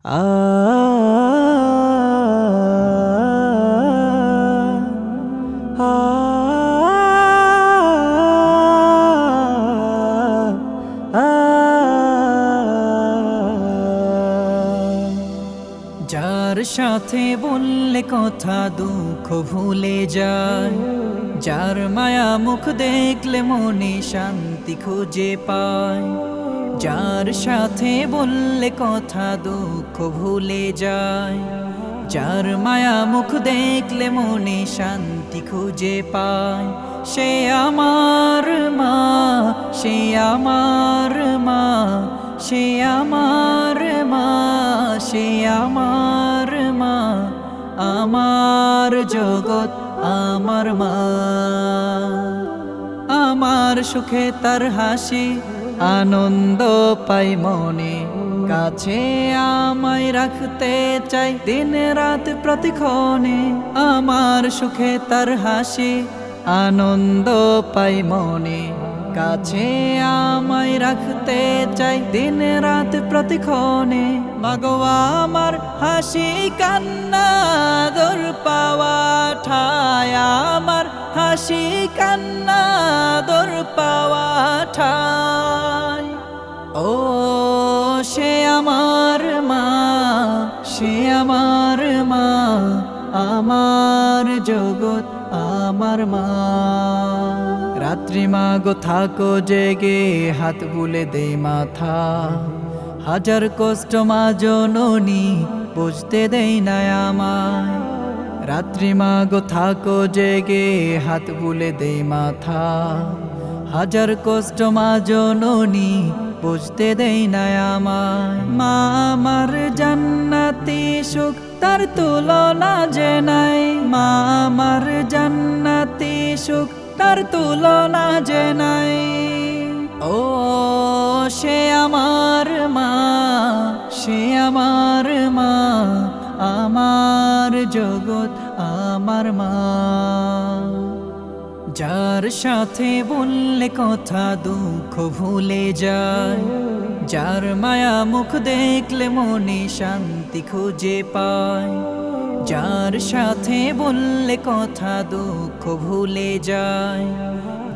আ যার সাথে বললে কথা দুঃখ ভুলে যায়, যার মায়া মুখ দেখলে মনে শান্তি খুঁজে পায়, যার সাথে বললে কথা দুঃখ ভুলে যায়, যার মায়া মুখ দেখলে মনে শান্তি খুঁজে পায়, সে আমার মা, সে আমার মা, সে আমার মা, সে আমার মা, আমার জগৎ আমার মা। আমার সুখে তার হাসি, আনন্দ পাই মনে, কাছে আমায় রাখতে চাই দিন রাত প্রতিক্ষণে। আমার সুখে তার হাসি, আনন্দ পাই মনে, কাছে আমায় রাখতে চাই দিন রাত প্রতিক্ষণে। মাগো আমার হাসি কান্না দর পাওয়া ঠায়, আমার হাসি কান্না দর পাওয়া ঠায়। ও সে আমার মা, সে আমার মা, আমার জগৎ আমার মা। রাত্রি মাগো থাকো জেগে, হাত বুলে দে মাথা, হাজার কষ্ট মা জননী বুঝতে দেই না আমায়। রাত্রি মাগো থাকো জেগে, হাত বুলে দে মাথা, হাজার কষ্ট মা জননী বুঝতে দেই না আমায়। মা আমার জান্নাতি সুখ তার তুলনা যে নাই, মা আমার জান্নাতি সুখ তার তুলনা যে নাই। ও সে আমার মা, সে আমার মা, আমার জগৎ আমার মা। যার সাথে বললে কথা দুঃখ ভুলে যায়, যার মায়া মুখ দেখলে মনে শান্তি খুঁজে পায়, যার সাথে বললে কথা দুঃখ ভুলে যায়,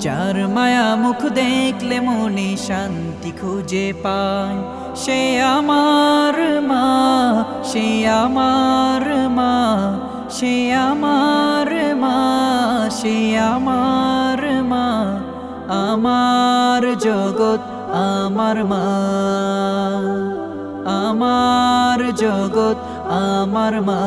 যার মায়া মুখ দেখলে মনে শান্তি খুঁজে পায়, সে আমার মা, সে আমার মা, সে আমার মা, সে আমার মা, আমার জগৎ আমার মা, আমার জগৎ আমার মা।